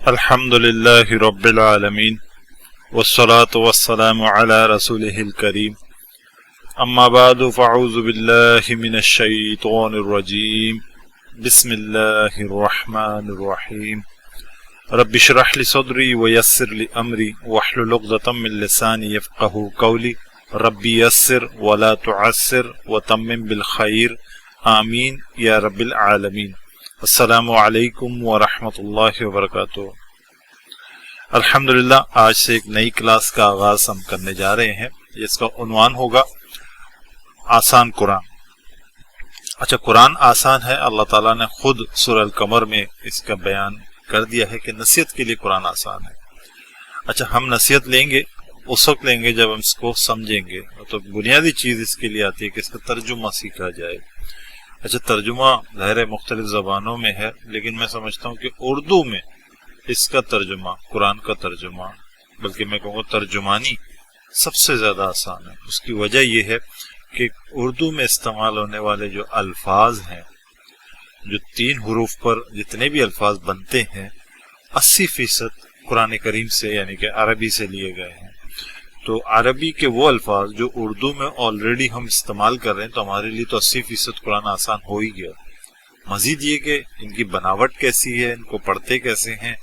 الحمدللہ رب العالمین والصلاة والسلام علی رسولہ الکریم اما بعد فاعوذ باللہ من الشیطان الرجیم بسم اللہ الرحمن الرحیم رب اشرح لی صدری ویسر لی امری واحلل عقدۃ من لسانی یفقہوا قولی رب یسر ولا تعسر وتمم بالخیر آمین یا رب العالمین۔ السلام علیکم ورحمۃ اللہ وبرکاتہ۔ الحمدللہ آج سے ایک نئی کلاس کا آغاز ہم کرنے جا رہے ہیں، جس کا عنوان ہوگا آسان قرآن۔ اچھا، قرآن آسان ہے، اللہ تعالیٰ نے خود سورہ القمر میں اس کا بیان کر دیا ہے کہ نصیحت کے لیے قرآن آسان ہے۔ اچھا، ہم نصیحت لیں گے اس وقت لیں گے جب ہم اس کو سمجھیں گے، تو بنیادی چیز اس کے لیے آتی ہے کہ اس کا ترجمہ سیکھا جائے۔ اچھا، ترجمہ ظاہر مختلف زبانوں میں ہے، لیکن میں سمجھتا ہوں کہ اردو میں اس کا ترجمہ، قرآن کا ترجمہ، بلکہ میں کہوں گا ترجمانی سب سے زیادہ آسان ہے۔ اس کی وجہ یہ ہے کہ اردو میں استعمال ہونے والے جو الفاظ ہیں، جو 3 حروف پر جتنے بھی الفاظ بنتے ہیں، 80% قرآن کریم سے یعنی کہ عربی سے لیے گئے ہیں۔ تو عربی کے وہ الفاظ جو اردو میں آلریڈی ہم استعمال کر رہے ہیں، تو ہمارے لیے تو 80% قرآن آسان ہو ہی گیا۔ مزید یہ کہ ان کی بناوٹ کیسی ہے، ان کو پڑھتے کیسے ہیں،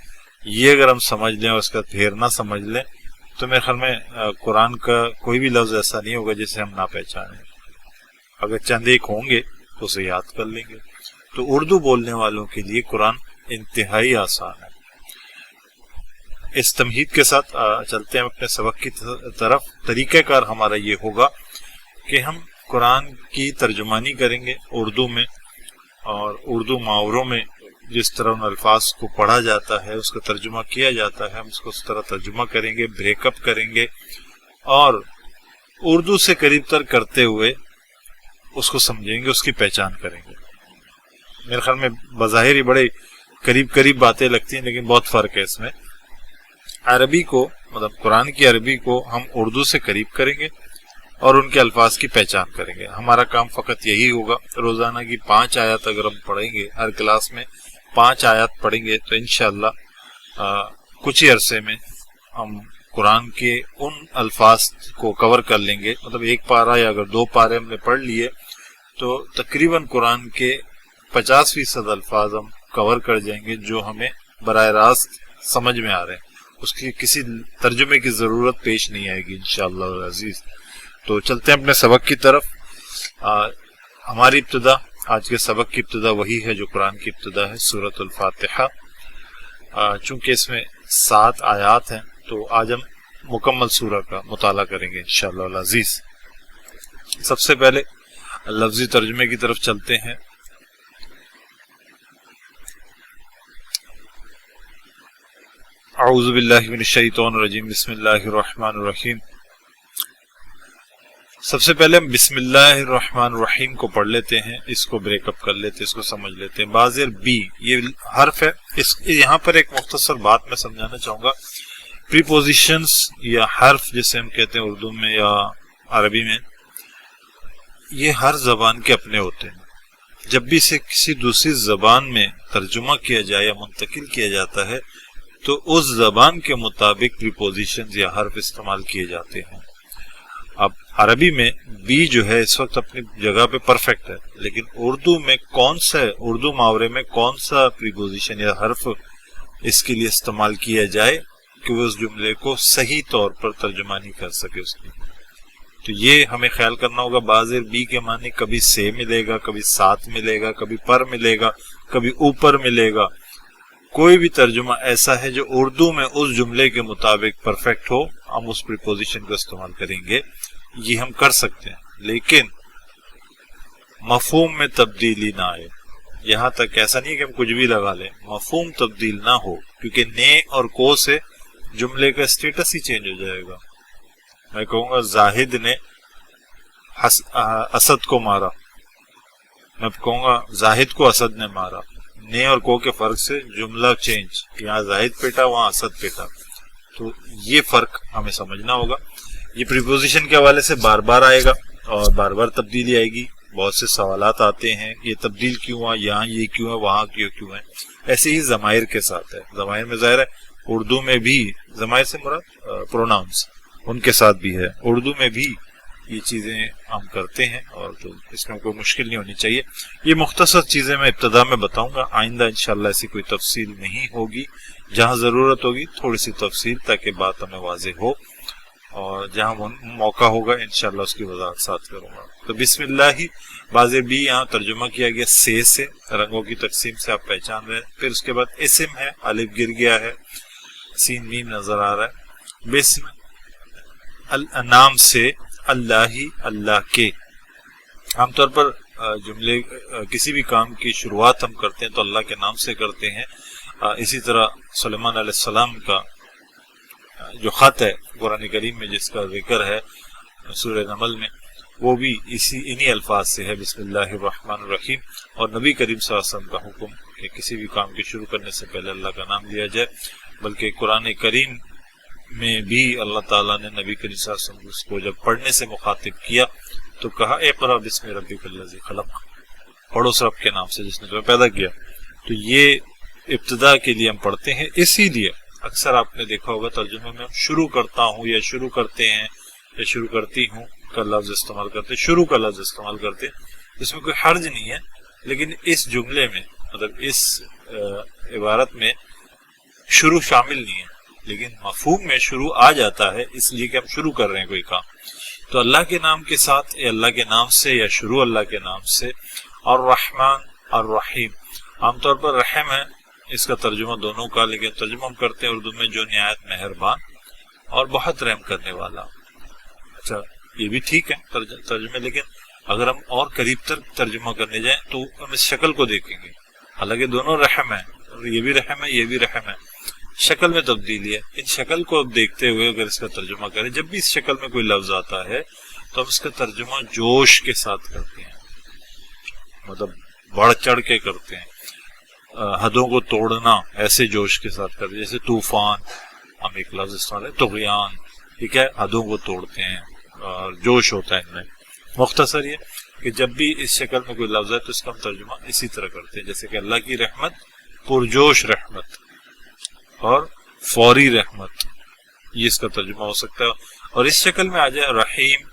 یہ اگر ہم سمجھ لیں اور اس کا پھیرنا سمجھ لیں، تو میرے خیال میں قرآن کا کوئی بھی لفظ ایسا نہیں ہوگا جسے ہم نہ پہچانیں۔ اگر چند ایک ہوں گے تو اسے یاد کر لیں گے۔ تو اردو بولنے والوں کے لیے قرآن انتہائی آسان ہے۔ اس تمہید کے ساتھ چلتے ہیں اپنے سبق کی طرف۔ طریقہ کار ہمارا یہ ہوگا کہ ہم قرآن کی ترجمانی کریں گے اردو میں، اور اردو محاوروں میں جس طرح ان الفاظ کو پڑھا جاتا ہے، اس کا ترجمہ کیا جاتا ہے، ہم اس کو اس طرح ترجمہ کریں گے، بریک اپ کریں گے، اور اردو سے قریب تر کرتے ہوئے اس کو سمجھیں گے، اس کی پہچان کریں گے۔ میرے خیال میں بظاہر ہی بڑے قریب باتیں لگتی ہیں، لیکن بہت فرق ہے اس میں۔ عربی کو، مطلب قرآن کی عربی کو ہم اردو سے قریب کریں گے اور ان کے الفاظ کی پہچان کریں گے۔ ہمارا کام فقط یہی ہوگا۔ روزانہ کی 5 آیات اگر ہم پڑھیں گے، ہر کلاس میں 5 آیات پڑھیں گے، تو انشاءاللہ کچھ ہی عرصے میں ہم قرآن کے ان الفاظ کو کور کر لیں گے۔ مطلب 1 پارہ یا اگر 2 پارے ہم نے پڑھ لیے، تو تقریباً قرآن کے 50% الفاظ ہم کور کر جائیں گے، جو ہمیں براہ راست سمجھ میں آ رہے ہیں۔ اس کی کسی ترجمے کی ضرورت پیش نہیں آئے گی انشاءاللہ العزیز۔ تو چلتے ہیں اپنے سبق کی طرف۔ ہماری ابتدا، آج کے سبق کی ابتدا وہی ہے جو قرآن کی ابتدا ہے، سورۃ الفاتحہ۔ چونکہ اس میں 7 آیات ہیں، تو آج ہم مکمل سورہ کا مطالعہ کریں گے انشاءاللہ العزیز۔ سب سے پہلے لفظی ترجمے کی طرف چلتے ہیں۔ اعوذ باللہ من الشیطان الرجیم، بسم اللہ الرحمن الرحیم۔ سب سے پہلے ہم بسم اللہ الرحمن الرحیم کو پڑھ لیتے ہیں، اس کو بریک اپ کر لیتے ہیں، اس کو سمجھ لیتے ہیں۔ بازر بی یہ حرف ہے، یہاں پر ایک مختصر بات میں سمجھانا چاہوں گا۔ پریپوزیشنز یا حرف جسے ہم کہتے ہیں اردو میں یا عربی میں، یہ ہر زبان کے اپنے ہوتے ہیں۔ جب بھی اسے کسی دوسری زبان میں ترجمہ کیا جائے یا منتقل کیا جاتا ہے، تو اس زبان کے مطابق پریپوزیشنز یا حرف استعمال کیے جاتے ہیں۔ اب عربی میں بی جو ہے اس وقت اپنی جگہ پہ پرفیکٹ ہے، لیکن اردو میں اردو محاورے میں کون سا پریپوزیشن یا حرف اس کے لیے استعمال کیا جائے کہ وہ اس جملے کو صحیح طور پر ترجمانی کر سکے اس کی۔ تو یہ ہمیں خیال کرنا ہوگا۔ بازر بی کے معنی کبھی سے ملے گا، کبھی ساتھ ملے گا، کبھی پر ملے گا، کبھی اوپر ملے گا۔ کوئی بھی ترجمہ ایسا ہے جو اردو میں اس جملے کے مطابق پرفیکٹ ہو، ہم اس پریپوزیشن کو استعمال کریں گے۔ یہ ہم کر سکتے ہیں، لیکن مفہوم میں تبدیلی نہ آئے۔ یہاں تک ایسا نہیں کہ ہم کچھ بھی لگا لیں، مفہوم تبدیل نہ ہو، کیونکہ نے اور کو سے جملے کا اسٹیٹس ہی چینج ہو جائے گا۔ میں کہوں گا زاہد نے اسد کو مارا، میں کہوں گا زاہد کو اسد نے مارا۔ نے اور کو کے فرق سے جملہ چینج، یہاں زاہد پیٹا وہاں اسد پیٹا۔ تو یہ فرق ہمیں سمجھنا ہوگا۔ یہ پریپوزیشن کے حوالے سے بار بار آئے گا اور بار بار تبدیلی آئے گی، بہت سے سوالات آتے ہیں، یہ تبدیل کیوں ہوا، یہاں یہ کیوں ہے، وہاں کیوں ہے. ایسے ہی ضمائر کے ساتھ ہے. ضمائر میں ظاہر ہے اردو میں بھی ضمائر سے مراد پروناؤنس ان کے ساتھ بھی ہے. اردو میں بھی یہ چیزیں ہم کرتے ہیں اور تو اس میں کوئی مشکل نہیں ہونی چاہیے. یہ مختصر چیزیں میں ابتدا میں بتاؤں گا، آئندہ انشاءاللہ ایسی کوئی تفصیل نہیں ہوگی. جہاں ضرورت ہوگی تھوڑی سی تفصیل تاکہ بات ہمیں واضح ہو، اور جہاں موقع ہوگا انشاءاللہ اس کی وضاحت ساتھ کروں گا. تو بسم اللہ ہی واضح بھی یہاں ترجمہ کیا گیا سے رنگوں کی تقسیم سے آپ پہچان رہے ہیں. پھر اس کے بعد اسم ہے، الف گر گیا ہے، سین میم نظر آ رہا ہے. بسم نام سے، اللہ ہی اللہ کے. عام طور پر جملے کسی بھی کام کی شروعات ہم کرتے ہیں تو اللہ کے نام سے کرتے ہیں. اسی طرح سلیمان علیہ السلام کا جو خط ہے قرآن کریم میں جس کا ذکر ہے سورہ نمل میں، وہ بھی انہی الفاظ سے ہے، بسم اللہ الرحمن الرحیم. اور نبی کریم صلی اللہ علیہ وسلم کا حکم کہ کسی بھی کام کے شروع کرنے سے پہلے اللہ کا نام لیا جائے. بلکہ قرآن کریم میں بھی اللہ تعالیٰ نے نبی کریم صلی اللہ علیہ وسلم کو جب پڑھنے سے مخاطب کیا تو کہا اقرأ بسم ربک الذی خلق، پڑھو اس رب کے نام سے جس نے تمہیں پیدا کیا. تو یہ ابتدا کے لیے ہم پڑھتے ہیں. اسی لیے اکثر آپ نے دیکھا ہوگا ترجمے میں ہم شروع کرتا ہوں یا شروع کرتے ہیں یا شروع کرتی ہوں کا لفظ استعمال کرتے، شروع کا لفظ استعمال کرتے. اس میں کوئی حرج نہیں ہے، لیکن اس جملے میں مطلب اس عبارت میں شروع شامل نہیں ہے، لیکن مفہوم میں شروع آ جاتا ہے اس لیے کہ ہم شروع کر رہے ہیں کوئی کام. تو اللہ کے نام کے ساتھ یا اللہ کے نام سے یا شروع اللہ کے نام سے. اور الرحمن الرحیم، عام طور پر رحم ہے اس کا ترجمہ دونوں کا، لیکن ترجمہ ہم کرتے ہیں اردو میں جو نہایت مہربان اور بہت رحم کرنے والا. اچھا یہ بھی ٹھیک ہے ترجمے، لیکن اگر ہم اور قریب تر ترجمہ کرنے جائیں تو ہم اس شکل کو دیکھیں گے. حالانکہ دونوں رحم ہیں، یہ بھی رحم ہے یہ بھی رحم ہے، شکل میں تبدیلی ہے. ان شکل کو دیکھتے ہوئے اگر اس کا ترجمہ کریں، جب بھی اس شکل میں کوئی لفظ آتا ہے تو ہم اس کا ترجمہ جوش کے ساتھ کرتے ہیں، مطلب بڑھ چڑھ کے کرتے ہیں. حدوں کو توڑنا ایسے جوش کے ساتھ کرتے ہیں، جیسے طوفان ہم ایک لفظ استعمال ہے طغیان، ٹھیک ہے، حدوں کو توڑتے ہیں اور جوش ہوتا ہے ان میں. مختصر یہ کہ جب بھی اس شکل میں کوئی لفظ ہے تو اس کا ہم ترجمہ اسی طرح کرتے ہیں، جیسے کہ اللہ کی رحمت پرجوش رحمت اور فوری رحمت، یہ اس کا ترجمہ ہو سکتا ہے. اور اس شکل میں آ جائے رحیم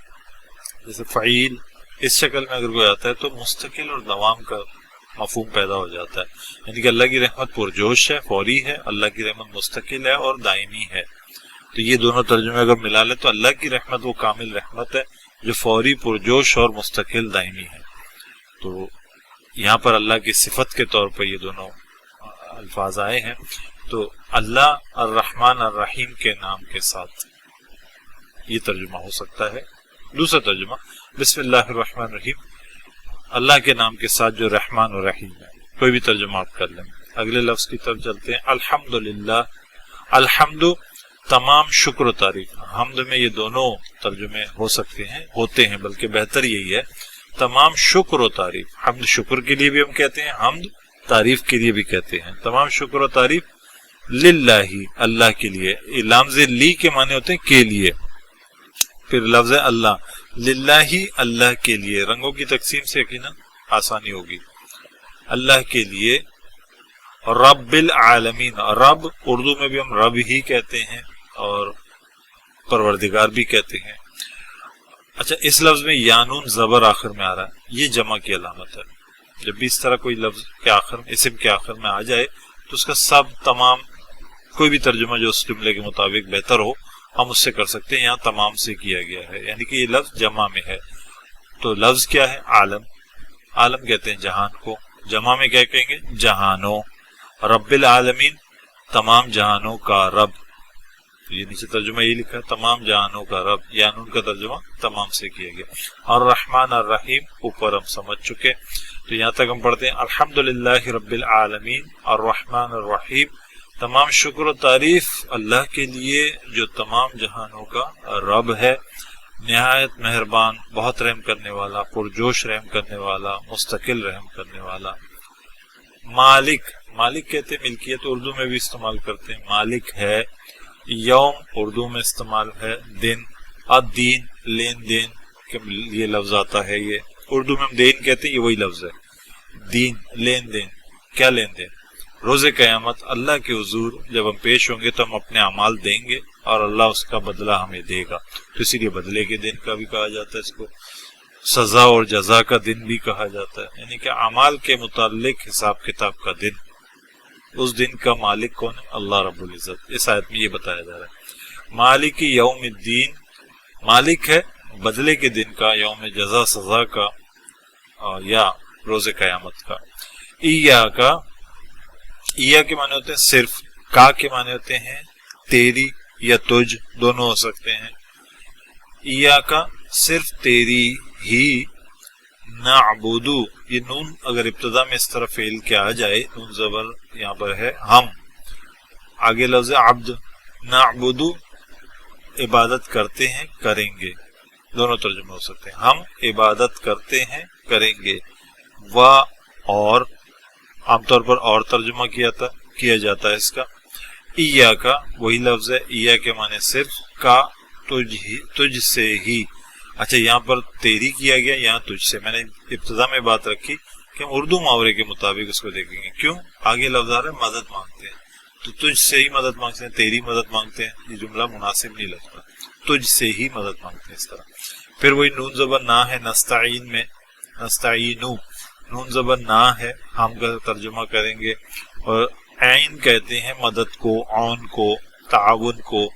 جیسے فعیل، اس شکل میں اگر کوئی آتا ہے تو مستقل اور دوام کا مفہوم پیدا ہو جاتا ہے. یعنی کہ اللہ کی رحمت پرجوش ہے، فوری ہے، اللہ کی رحمت مستقل ہے اور دائمی ہے. تو یہ دونوں ترجمے اگر ملا لیں تو اللہ کی رحمت وہ کامل رحمت ہے جو فوری، پرجوش اور مستقل دائمی ہے. تو یہاں پر اللہ کی صفت کے طور پر یہ دونوں الفاظ آئے ہیں. تو اللہ الرحمن الرحیم کے نام کے ساتھ یہ ترجمہ ہو سکتا ہے. دوسرا ترجمہ بسم اللہ الرحمن الرحیم، اللہ کے نام کے ساتھ جو رحمان و رحیم ہے. کوئی بھی ترجمہ آپ کر لیں. اگلے لفظ کی طرف چلتے ہیں. الحمدللہ، الحمد تمام شکر و تعریف. حمد میں یہ دونوں ترجمے ہو سکتے ہیں، ہوتے ہیں، بلکہ بہتر یہی ہے تمام شکر و تعریف. حمد شکر کے لیے بھی ہم کہتے ہیں، حمد تعریف کے لیے بھی کہتے ہیں. تمام شکر و تعریف للہ، اللہ کے لیے. لامز لی کے معنی ہوتے ہیں کے لیے. پھر لفظ اللہ، للہ اللہ کے لیے. رنگوں کی تقسیم سے یقیناً آسانی ہوگی. اللہ کے لیے. رب العالمین، رب اردو میں بھی ہم رب ہی کہتے ہیں اور پروردگار بھی کہتے ہیں. اچھا اس لفظ میں یانون زبر آخر میں آ رہا ہے، یہ جمع کی علامت ہے. جب بھی اس طرح کوئی لفظ کے آخر میں، اسم کے آخر میں آ جائے تو اس کا سب تمام کوئی بھی ترجمہ جو اس جملے کے مطابق بہتر ہو ہم اس سے کر سکتے ہیں. یہاں تمام سے کیا گیا ہے، یعنی کہ یہ لفظ جمع میں ہے. تو لفظ کیا ہے؟ عالم. عالم کہتے ہیں جہان کو. جمع میں کیا کہیں گے؟ جہانوں. رب العالمین، تمام جہانوں کا رب. یہ نیچے ترجمہ یہ لکھا ہے تمام جہانوں کا رب، یعنی ان کا ترجمہ تمام سے کیا گیا. اور الرحمن الرحیم اوپر ہم سمجھ چکے. تو یہاں تک ہم پڑھتے ہیں الحمدللہ رب العالمین الرحمن الرحیم. تمام شکر و تعریف اللہ کے لیے جو تمام جہانوں کا رب ہے، نہایت مہربان، بہت رحم کرنے والا، پرجوش رحم کرنے والا، مستقل رحم کرنے والا. مالک، مالک کہتے ہیں ملکیت، اردو میں بھی استعمال کرتے ہیں. مالک ہے. یوم اردو میں استعمال ہے دن. الدین، لین دین کے لیے لفظ آتا ہے. یہ اردو میں ہم دین کہتے ہیں، یہ وہی لفظ ہے، دین لین دین. کیا لین دین؟ روز قیامت اللہ کے حضور جب ہم پیش ہوں گے تو ہم اپنے اعمال دیں گے اور اللہ اس کا بدلہ ہمیں دے گا. تو اسی لیے بدلے کے دن کا بھی کہا جاتا ہے، اس کو سزا اور جزا کا دن بھی کہا جاتا ہے، یعنی کہ اعمال کے متعلق حساب کتاب کا دن. اس دن کا مالک کون ہے؟ اللہ رب العزت. اس آیت میں یہ بتایا جا رہا ہے مالک یوم الدین، مالک ہے بدلے کے دن کا، یوم جزا سزا کا، یا روز قیامت کا. ایا کے معنی ہوتے ہیں صرف، کا کے معنی ہوتے ہیں تیری یا تجھ، دونوں ہو سکتے ہیں. ایا کا صرف تیری ہی، نعبدو یہ نون اگر ابتدا میں اس طرح فعل کے آ جائے، نون زبر یہاں پر ہے ہم، آگے لفظ عبد، نعبدو عبادت کرتے ہیں کریں گے، دونوں ترجمے ہو سکتے ہیں. ہم عبادت کرتے ہیں کریں گے. و اور عام طور پر اور ترجمہ کیا جاتا ہے اس کا. ایا کا وہی لفظ ہے، ایا کے معنی صرف، کا تجھ سے ہی. اچھا یہاں پر تیری کیا گیا، یہاں تجھ سے. میں نے ابتدا میں بات رکھی کہ ہم اردو محاورے کے مطابق اس کو دیکھیں گے. کیوں؟ آگے لفظ آ رہا ہے مدد مانگتے ہیں، تو تجھ سے ہی مدد مانگتے ہیں، تیری مدد مانگتے ہیں، یہ جملہ مناسب نہیں لگتا. تجھ سے ہی مدد مانگتے ہیں اس طرح. پھر وہی نون زبر نہ ہے نستعین میں، نستعینو نون زبر نہ ہے، ہم کا ترجمہ کریں گے. اور عین کہتے ہیں مدد کو، عون کو، تعاون کو.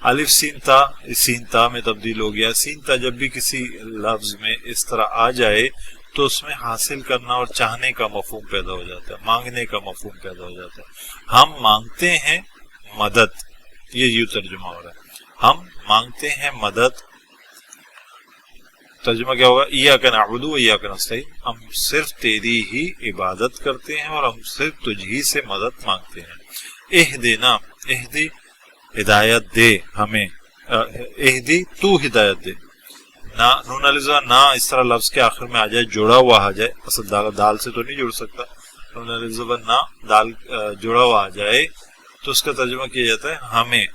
الف سین تا، سین تا میں تبدیل ہو گیا. سین تا جب بھی کسی لفظ میں اس طرح آ جائے تو اس میں حاصل کرنا اور چاہنے کا مفہوم پیدا ہو جاتا ہے، مانگنے کا مفہوم پیدا ہو جاتا ہے. ہم مانگتے ہیں مدد، یہ یوں ترجمہ ہو رہا ہے، ہم مانگتے ہیں مدد. ترجمہ کیا ہوگا؟ ایاک نعبد و ایاک نستعین، ہم صرف تیری ہی عبادت کرتے ہیں اور ہم صرف تجھ ہی سے مدد مانگتے ہیں. اہدنا، اہدی ہدایت دے ہمیں، اہدی تو ہدایت دے. نون الزا نہ اس طرح لفظ کے آخر میں آ جائے، جوڑا ہوا آ جائے، اصل دال سے تو نہیں جڑ سکتا. نون الزا نہ دال جوڑا ہوا آ جائے تو اس کا ترجمہ کیا جاتا ہے ہمیں.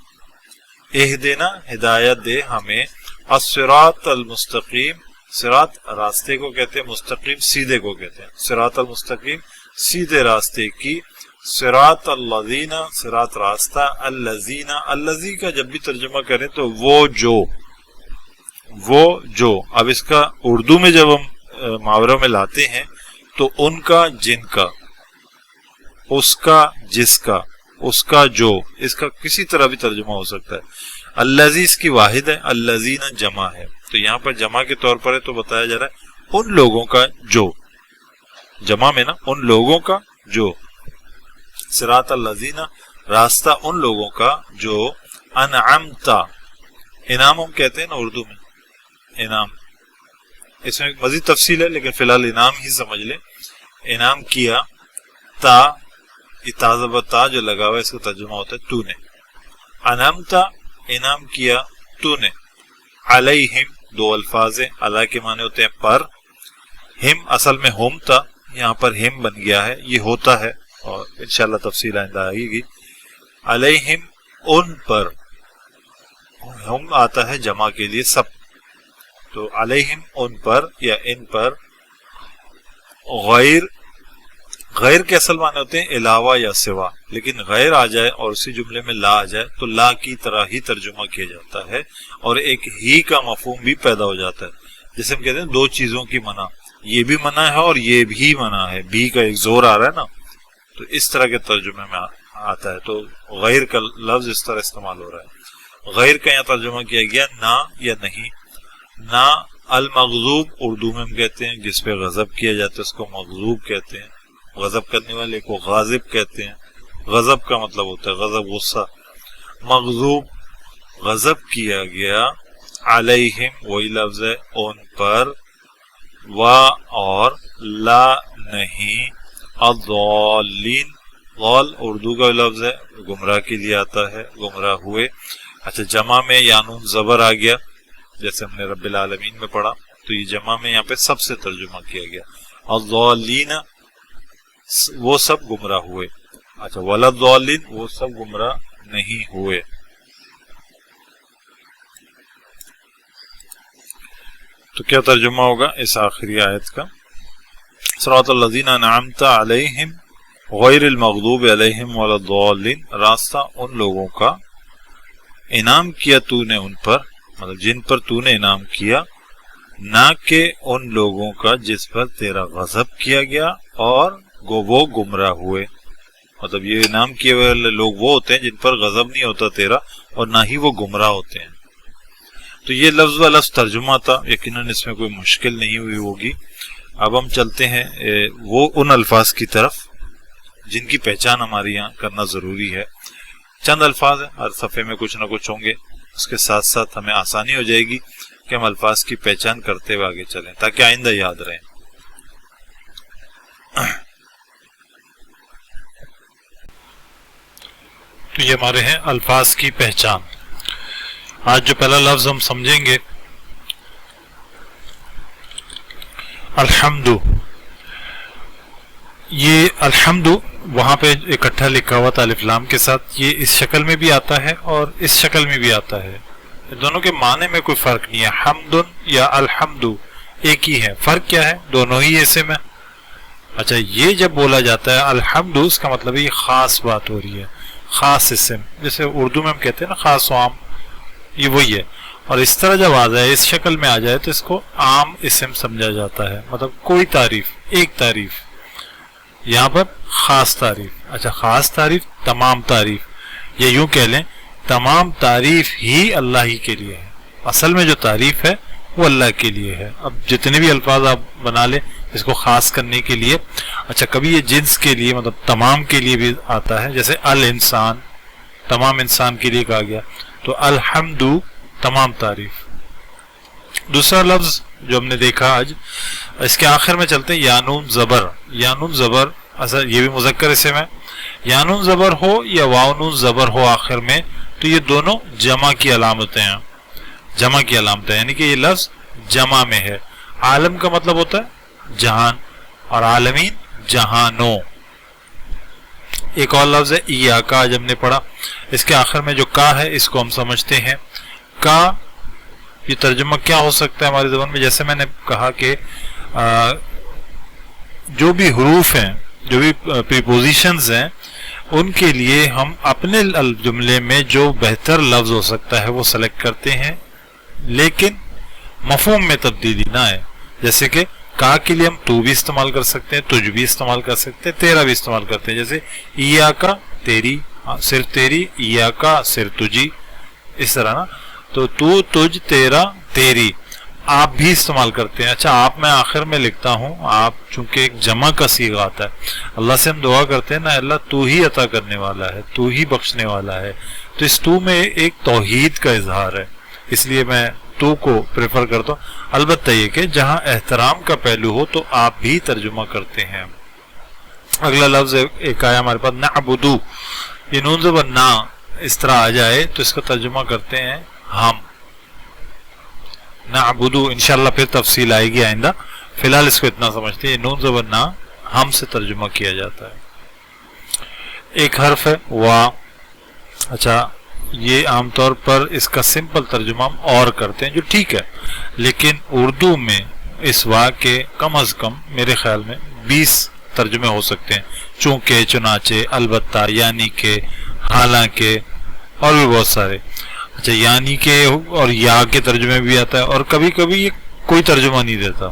اہدنا ہدایت دے ہمیں، الصراط المستقیم، صراط راستے کو کہتے ہیں، مستقیم سیدھے کو کہتے ہیں. صراط المستقیم سیدھے راستے کی. صراط الذین صراط راستہ، الذین الذی کا جب بھی ترجمہ کریں تو وہ جو. اب اس کا اردو میں جب ہم محاوروں میں لاتے ہیں تو ان کا، جن کا، اس کا، جس کا، اس کا جو، اس کا کسی طرح بھی ترجمہ ہو سکتا ہے. الذی اس کی واحد ہے، الذین جمع ہے، تو یہاں پر جمع کے طور پر ہے تو بتایا جا رہا ہے ان لوگوں کا جو، جمع میں نا، ان لوگوں کا جو. صراط الذین راستہ ان لوگوں کا جو انعمتا، انعام ہم کہتے ہیں نا اردو میں، انعام. اس میں مزید تفصیل ہے لیکن فی الحال انعام ہی سمجھ لیں. انعام کیا، تا اتازب تا جو لگا ہوا ہے اس کا ترجمہ ہوتا ہے تو نے. انعمتا انعام کیا تو نے. علیہم دو الفاظ ہیں، علی کے معنی ہوتے ہیں پر، ہم اصل میں ہم تھا، یہاں پر ہم بن گیا ہے، یہ ہوتا ہے اور انشاءاللہ تفصیل آئندہ آئے گی. علیہم ان پر، ہم آتا ہے جمع کے لیے سب، تو علیہم ان پر یا ان پر. غیر کے اصل معنی ہوتے ہیں علاوہ یا سوا، لیکن غیر آ جائے اور اسی جملے میں لا آ جائے تو لا کی طرح ہی ترجمہ کیا جاتا ہے اور ایک ہی کا مفہوم بھی پیدا ہو جاتا ہے. جیسے ہم کہتے ہیں دو چیزوں کی منع، یہ بھی منع ہے اور یہ بھی منع ہے، بھی کا ایک زور آ رہا ہے نا، تو اس طرح کے ترجمے میں آتا ہے. تو غیر کا لفظ اس طرح استعمال ہو رہا ہے. غیر کا یہاں ترجمہ کیا گیا نہ یا نہیں. نہ المغضوب اردو میں ہم کہتے ہیں جس پہ غضب کیا جاتا ہے اس کو مغضوب کہتے ہیں. غضب کرنے والے کو غاضب کہتے ہیں. غضب کا مطلب ہوتا ہے غضب، غصہ. مغضوب غضب کیا گیا. علیہم وہی لفظ ہے ان پر. و اور لا نہیں. الضالین ضال اردو کا لفظ ہے، گمراہ کے لیے آتا ہے، گمراہ ہوئے. اچھا جمع میں یانون زبر آ گیا جیسے ہم نے رب العالمین میں پڑھا، تو یہ جمع میں یہاں پہ سب سے ترجمہ کیا گیا. الضالین وہ سب گمراہ ہوئے. اچھا ولضالین وہ سب گمراہ نہیں ہوئے. تو کیا ترجمہ ہوگا اس آخری آیت کا؟ صراط الذین انعمت علیہم غیر المغضوب علیہم ولا الضالین، راستہ ان لوگوں کا انعام کیا تو نے ان پر، مطلب جن پر تو نے انعام کیا، نہ کہ ان لوگوں کا جس پر تیرا غضب کیا گیا اور وہ گمراہ ہوئے۔ مطلب یہ انعام کیے ہوئے لوگ وہ ہوتے ہیں جن پر غضب نہیں ہوتا تیرا اور نہ ہی وہ گمراہ ہوتے ہیں۔ تو یہ لفظ و لفظ ترجمہ تھا، یقیناً اس میں کوئی مشکل نہیں ہوئی ہوگی۔ اب ہم چلتے ہیں وہ ان الفاظ کی طرف جن کی پہچان ہمارے یہاں کرنا ضروری ہے۔ چند الفاظ ہیں، ہر صفحے میں کچھ نہ کچھ ہوں گے، اس کے ساتھ ساتھ ہمیں آسانی ہو جائے گی کہ ہم الفاظ کی پہچان کرتے ہوئے آگے چلیں تاکہ آئندہ یاد رہیں۔ تو یہ ہمارے ہیں الفاظ کی پہچان۔ آج جو پہلا لفظ ہم سمجھیں گے الحمد۔ یہ الحمد وہاں پہ اکٹھا لکھا ہوا تھا الف لام کے ساتھ، یہ اس شکل میں بھی آتا ہے اور اس شکل میں بھی آتا ہے، دونوں کے معنی میں کوئی فرق نہیں ہے، حمد یا الحمد ایک ہی ہے، فرق کیا ہے؟ دونوں ہی اسم ہے۔ اچھا، یہ جب بولا جاتا ہے الحمد، اس کا مطلب ہے یہ خاص بات ہو رہی ہے، خاص اسم، جیسے اردو میں ہم کہتے ہیں نا خاص و عام، یہ وہی ہے۔ اور اس طرح جب آ جائے، اس شکل میں آ جائے تو اس کو عام اسم سمجھا جاتا ہے، مطلب کوئی تعریف، ایک تعریف، یہاں پر خاص تعریف۔ اچھا، خاص تعریف، تمام تعریف، یا یوں کہہ لیں تمام تعریف ہی اللہ ہی کے لیے ہے، اصل میں جو تعریف ہے وہ اللہ کے لیے ہے۔ اب جتنے بھی الفاظ آپ بنا لیں اس کو خاص کرنے کے لیے، اچھا کبھی یہ جنس کے لیے مطلب تمام کے لیے بھی آتا ہے، جیسے الانسان، تمام انسان کے لیے کہا گیا، تو الحمد تمام تعریف۔ دوسرا لفظ جو ہم نے دیکھا آج، اس کے آخر میں چلتے ہیں یانون زبر۔ یانون زبر اصل یہ بھی مذکر اسم ہے، یانون زبر ہو یا واونون زبر ہو آخر میں، تو یہ دونوں جمع کی علامتیں ہیں، جمع کی علامتیں، یعنی کہ یہ لفظ جمع میں ہے۔ عالم کا مطلب ہوتا ہے جہان، اور عالمین جہانوں۔ ایک اور لفظ ہے ایاکا، آج ہم نے پڑھا، اس کے آخر میں جو کا ہے اس کو ہم سمجھتے ہیں کا، یہ ترجمہ کیا ہو سکتا ہے ہماری زبان میں؟ جیسے میں نے کہا کہ جو بھی حروف ہیں، جو بھی پریپوزیشنز ہیں، ان کے لیے ہم اپنے جملے میں جو بہتر لفظ ہو سکتا ہے وہ سلیکٹ کرتے ہیں، لیکن مفہوم میں تبدیلی نہ ہے۔ جیسے کہ کا کے لیے ہم تو بھی استعمال کر سکتے ہیں، تجھ بھی استعمال کر سکتے ہیں، تیرا بھی استعمال کرتے ہیں، جیسے ایاکا تیری، صرف تیری، ایاکا صرف تجھی، اس طرح نا، تو تو، تجھ، تیرا، تیری، آپ بھی استعمال کرتے ہیں۔ اچھا، آپ میں آخر میں لکھتا ہوں، آپ چونکہ ایک جمع کا صیغہ آتا ہے، اللہ سے ہم دعا کرتے ہیں نا، اللہ تو ہی عطا کرنے والا ہے، تو ہی بخشنے والا ہے، تو اس تو میں ایک توحید کا اظہار ہے، اس لیے میں تو کو پریفر کرتا ہوں۔ البتہ یہ کہ جہاں احترام کا پہلو ہو تو آپ بھی ترجمہ کرتے ہیں۔ اگلا لفظ ایک آیا ہمارے پاس نعبدو، یہ نون زبر نا اس طرح آ جائے تو اس کا ترجمہ کرتے ہیں ہم، نعبدو، انشاءاللہ پھر تفصیل آئے گی آئندہ، فی الحال اس کو اتنا سمجھتے ہیں، نون زبر نا ہم سے ترجمہ کیا جاتا ہے۔ ایک حرف ہے وا، اچھا یہ عام طور پر اس کا سمپل ترجمہ ہم اور کرتے ہیں، جو ٹھیک ہے، لیکن اردو میں اس وا کے کم از کم میرے خیال میں 20 ترجمے ہو سکتے ہیں، چونکہ، چنانچہ، البتہ، یعنی کہ، حالانکہ، اور بھی بہت سارے۔ اچھا، یعنی کہ اور یا کے ترجمے بھی آتا ہے، اور کبھی کبھی یہ کوئی ترجمہ نہیں دیتا،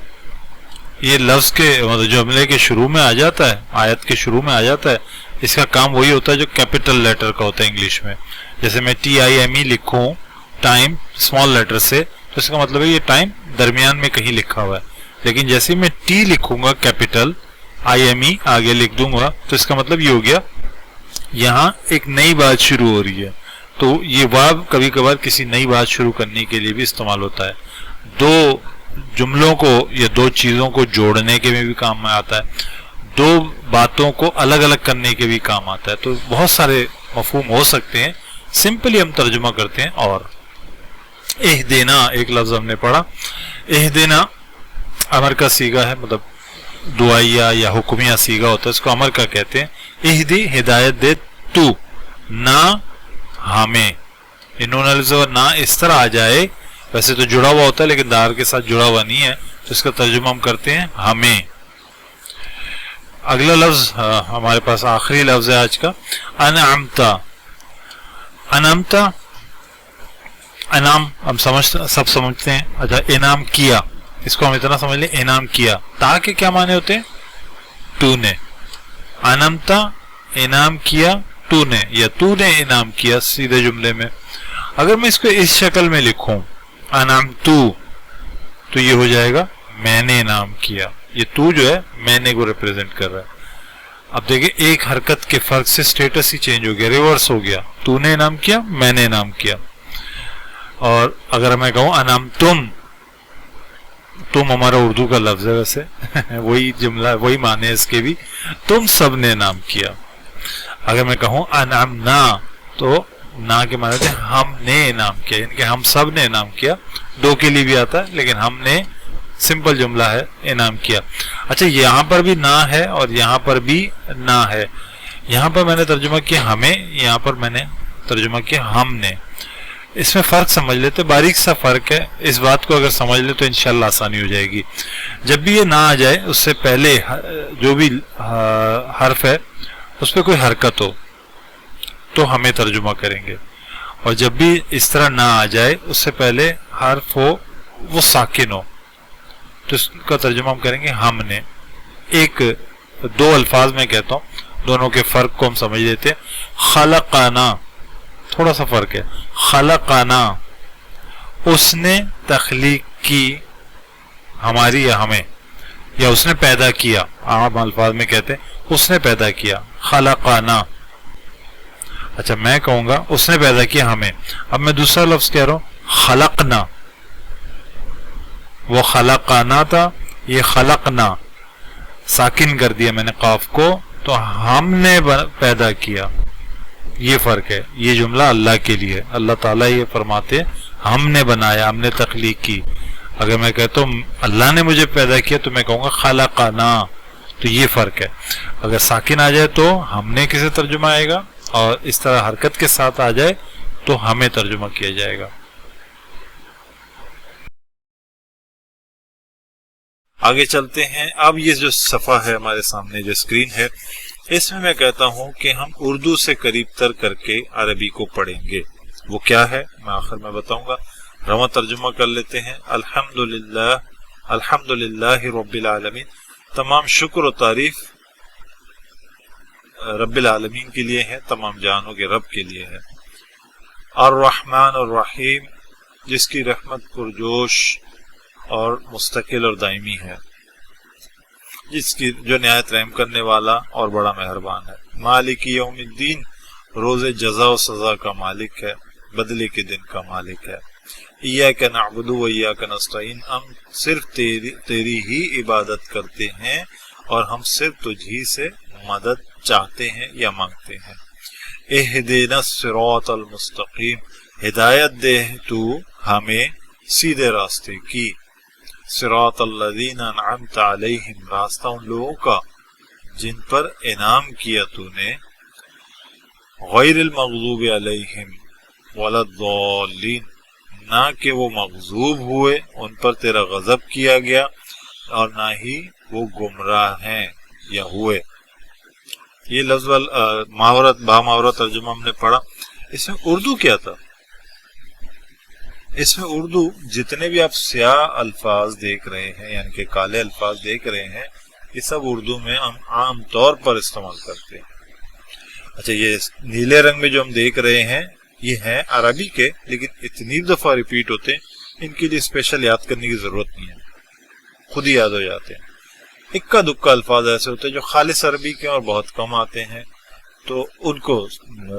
یہ لفظ کے مطلب جملے کے شروع میں آ جاتا ہے، آیت کے شروع میں آ جاتا ہے، اس کا کام وہی ہوتا ہے جو کیپٹل لیٹر کا ہوتا ہے انگلش میں۔ جیسے میں TIME لکھوں ٹائم اسمال لیٹر سے، تو اس کا مطلب ہے یہ ٹائم درمیان میں کہیں لکھا ہوا ہے، لیکن جیسے میں ٹی لکھوں گا کیپٹل IME آگے لکھ دوں گا تو اس کا مطلب یہ ہو گیا یہاں ایک نئی بات شروع ہو رہی ہے۔ تو یہ واو کبھی کبھار کسی نئی بات شروع کرنے کے لیے بھی استعمال ہوتا ہے، دو جملوں کو یا دو چیزوں کو جوڑنے کے میں بھی کام میں آتا ہے، دو باتوں کو الگ الگ کرنے کے بھی کام آتا ہے، تو بہت سارے مفہوم ہو سکتے ہیں، سمپلی ہم ترجمہ کرتے ہیں۔ اور اہدینا ایک لفظ ہم نے پڑھا، اہدینا امر کا صیغہ ہے، مطلب دعائیہ یا حکمیہ صیغہ ہوتا ہے، اس کو امر کا کہتے ہیں۔ اہدی ہدایت دے تو، نہ ہمیں، انہوں نے نہ اس طرح آ جائے ویسے تو جڑا ہوا ہوتا ہے لیکن دار کے ساتھ جڑا ہوا نہیں ہے، تو اس کا ترجمہ ہم کرتے ہیں ہمیں۔ اگلا لفظ ہمارے پاس آخری لفظ ہے آج کا، انعمتا۔ انعمتا، انعام ہم سب سمجھتے ہیں، اچھا انعام کیا، اس کو ہم اتنا سمجھ لیں انعام کیا۔ تا کے کیا معنی ہوتے ہیں؟ تو نے۔ انعمتا انعام کیا تو نے، یا تو نے انعام کیا سیدھے جملے میں۔ اگر میں اس کو اس شکل میں لکھوں انعمتو، تو یہ ہو جائے گا میں نے انعام کیا۔ یہ تو جو ہے میں نے کو ریپریزنٹ کر رہا ہے۔ اب دیکھیں ایک حرکت کے فرق سے سٹیٹس ہی چینج ہو گیا، ریورس ہو گیا، تو نے انعام کیا میں نے انعام کیا۔ اور اگر میں کہوں انعام تم ہمارا اردو کا لفظ ہے ویسے وہی جملہ وہی معنی ہے اس کے بھی، تم سب نے انعام کیا۔ اگر میں کہوں انعمنا، تو نا کے معنی ہے ہم نے انعام کیا، یعنی کہ ہم سب نے انعام کیا، دو کے لیے بھی آتا ہے لیکن ہم نے سمپل جملہ ہے انعام کیا۔ اچھا یہاں پر بھی نا ہے اور یہاں پر بھی نا ہے، یہاں پر میں نے ترجمہ کیا ہمیں، یہاں پر میں نے ترجمہ کیا ہم نے۔ اس میں فرق سمجھ لیتے، باریک سا فرق ہے، اس بات کو اگر سمجھ لے تو انشاءاللہ آسانی ہو جائے گی۔ جب بھی یہ نہ آ جائے اس سے پہلے جو بھی حرف ہے اس پہ کوئی حرکت ہو تو ہمیں ترجمہ کریں گے، اور جب بھی اس طرح نہ آ جائے اس سے پہلے حرف ہو وہ ساکن ہو تو اس کا ترجمہ ہم کریں گے ہم نے۔ ایک دو الفاظ میں کہتا ہوں، دونوں کے فرق کو ہم سمجھ لیتے ہیں۔ خلقنا، تھوڑا سا فرق ہے، خلقنا اس نے تخلیق کی ہماری یا ہمیں، یا اس نے پیدا کیا، عام الفاظ میں کہتے ہیں اس نے پیدا کیا، خلقنا۔ اچھا میں کہوں گا اس نے پیدا کیا ہمیں، اب میں دوسرا لفظ کہہ رہا ہوں خلقنا، وہ خلقنا تھا یہ خلقنا، ساکن کر دیا میں نے قاف کو، تو ہم نے پیدا کیا، یہ فرق ہے۔ یہ جملہ اللہ کے لیے، اللہ تعالیٰ یہ فرماتے ہیں ہم نے بنایا، ہم نے تخلیق کی۔ اگر میں کہتا ہوں اللہ نے مجھے پیدا کیا تو میں کہوں گا خلقنا، تو یہ فرق ہے۔ اگر ساکن آ جائے تو ہم نے کسے ترجمہ آئے گا، اور اس طرح حرکت کے ساتھ آ جائے تو ہمیں ترجمہ کیا جائے گا۔ آگے چلتے ہیں۔ اب یہ جو صفحہ ہے ہمارے سامنے، جو اسکرین ہے، اس میں میں کہتا ہوں کہ ہم اردو سے قریب تر کر کے عربی کو پڑھیں گے۔ وہ کیا ہے میں آخر میں بتاؤں گا۔ رواں ترجمہ کر لیتے ہیں۔ الحمدللہ رب العالمین، تمام شکر و تعریف رب العالمین کے لیے ہے، تمام جہانوں کے رب کے لیے ہے۔ الرحمن الرحیم، جس کی رحمت پرجوش اور مستقل اور دائمی ہے، جس کی جو نہایت رحم کرنے والا اور بڑا مہربان ہے۔ مالک یوم الدین، روز جزا و سزا کا مالک ہے، بدلے کے دن کا مالک ہے۔ ایاک نعبد و ایاک نستعین، ہم صرف تیری ہی عبادت کرتے ہیں اور ہم صرف تجھ ہی سے مدد چاہتے ہیں یا مانگتے ہیں۔ اہدنا الصراط المستقیم، ہدایت دے تو ہمیں سیدھے راستے کی۔ صراط الذین انعمت علیہم، راستہ ان لوگوں کا جن پر انعام کیا تو نے۔ غیر المغضوب علیہم ولا الضالین، نہ کہ وہ مغضوب ہوئے ان پر تیرا غضب کیا گیا، اور نہ ہی وہ گمراہ ہیں یا ہوئے۔ یہ لفظ باماورت ترجمہ ہم نے پڑھا۔ اس میں اردو کیا تھا؟ اس میں اردو جتنے بھی آپ سیاہ الفاظ دیکھ رہے ہیں، یعنی کہ کالے الفاظ دیکھ رہے ہیں، یہ سب اردو میں ہم عام طور پر استعمال کرتے ہیں۔ اچھا یہ نیلے رنگ میں جو ہم دیکھ رہے ہیں یہ ہیں عربی کے، لیکن اتنی دفعہ ریپیٹ ہوتے ہیں ان کے لیے اسپیشل یاد کرنے کی ضرورت نہیں ہے، خود ہی یاد ہو جاتے ہیں۔ اکا دکا الفاظ ایسے ہوتے ہیں جو خالص عربی کے اور بہت کم آتے ہیں، تو ان کو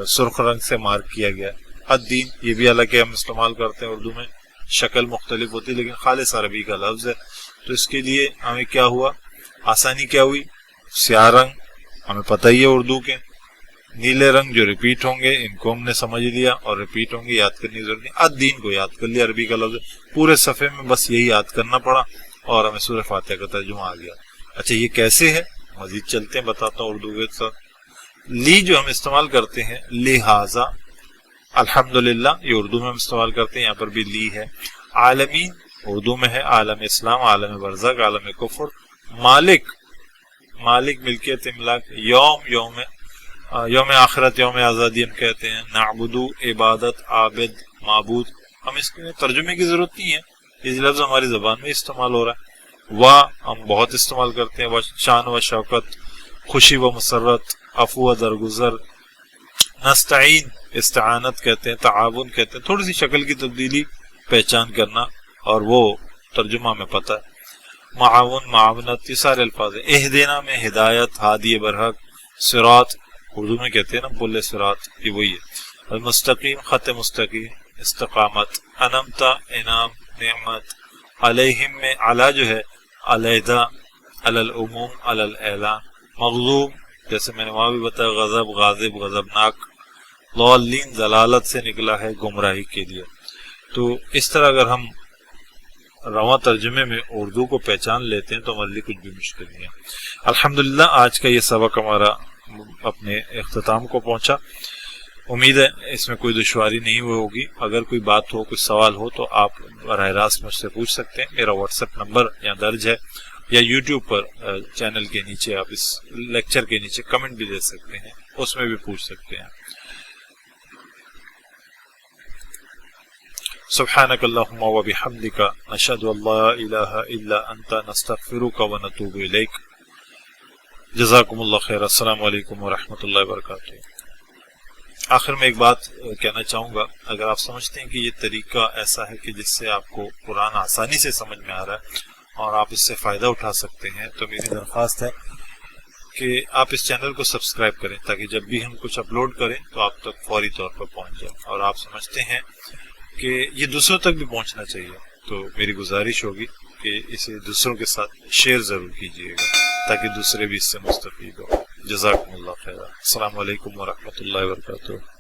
سرخ رنگ سے مارک کیا گیا۔ الدین، یہ بھی حالانکہ ہم استعمال کرتے ہیں اردو میں، شکل مختلف ہوتی ہے لیکن خالص عربی کا لفظ ہے، تو اس کے لیے ہمیں کیا ہوا، آسانی کیا ہوئی، سیاہ رنگ ہمیں پتہ ہی ہے اردو کے، نیلے رنگ جو ریپیٹ ہوں گے ان کو ہم نے سمجھ لیا اور ریپیٹ ہوں گے، یاد کرنے کی ضرورت نہیں۔ الدین کو یاد کر لیا، عربی کا لفظ پورے صفحے میں بس یہی یاد کرنا پڑا اور ہمیں سورہ فاتحہ کا ترجمہ آ گیا۔ اچھا یہ کیسے ہے، مزید چلتے ہیں بتاتا ہوں اردو کے ساتھ۔ لی جو ہم استعمال کرتے ہیں، لہذا، الحمدللہ یہ اردو میں ہم استعمال کرتے ہیں، یہاں پر بھی لی ہے۔ عالمین اردو میں ہے عالم اسلام، عالم برزخ، عالم کفر، مالک مالک ملکیت املاک، یوم آخرت، یوم آزادی ہم کہتے ہیں، نعبدو عبادت، عابد معبود، ہم اس کے ترجمے کی ضرورت نہیں ہے، یہ لفظ ہماری زبان میں استعمال ہو رہا ہے، ہم بہت استعمال کرتے ہیں، شان و شوکت، خوشی و مسرت، عفو و درگزر، نستعین استعانت کہتے ہیں، تعاون کہتے ہیں، تھوڑی سی شکل کی تبدیلی پہچان کرنا اور وہ ترجمہ میں پتہ ہے، معاون معاونت، یہ سارے الفاظ ہیں، اہدینا میں ہدایت، ہادی برحق، صراط اردو میں کہتے ہیں نا بل صراط، یہ وہی ہے، المستقیم خط مستقیم، استقامت، انمتا انعام نعمت، علیہم میں علی جو ہے علیحدہ، علی العموم، علی الاعلان، مغضوب جیسے میں نے وہاں بھی بتایا غضب غاضب غضبناک، ضالین ضلالت سے نکلا ہے گمراہی کے لیے۔ تو اس طرح اگر ہم رواں ترجمے میں اردو کو پہچان لیتے ہیں تو ہمارے لیے کچھ بھی مشکل نہیں ہے۔ الحمدللہ آج کا یہ سبق ہمارا اپنے اختتام کو پہنچا، امید ہے اس میں کوئی دشواری نہیں ہوگی، اگر کوئی بات ہو، کوئی سوال ہو تو آپ براہ راست مجھ سے پوچھ سکتے ہیں، میرا واٹس ایپ نمبر یہاں درج ہے، یا یوٹیوب پر چینل کے نیچے آپ اس لیکچر کے نیچے کمنٹ بھی دے سکتے ہیں، اس میں بھی پوچھ سکتے ہیں۔ سبحانک اللہم و بحمدک نشہد ان لا الہ الا انت نستغفرک و نتوب الیک۔ جزاکم اللہ خیر، السلام علیکم ورحمۃ اللہ وبرکاتہ۔ آخر میں ایک بات کہنا چاہوں گا، اگر آپ سمجھتے ہیں کہ یہ طریقہ ایسا ہے کہ جس سے آپ کو قرآن آسانی سے سمجھ میں آ رہا ہے اور آپ اس سے فائدہ اٹھا سکتے ہیں، تو میری درخواست ہے کہ آپ اس چینل کو سبسکرائب کریں تاکہ جب بھی ہم کچھ اپلوڈ کریں تو آپ تک فوری طور پر پہنچ جائے، اور آپ سمجھتے ہیں کہ یہ دوسروں تک بھی پہنچنا چاہیے تو میری گزارش ہوگی کہ اسے دوسروں کے ساتھ شیئر ضرور کیجیے گا تاکہ دوسرے بھی اس سے مستفید ہو۔ جزاکم اللہ خیر، السلام علیکم ورحمۃ اللہ وبرکاتہ۔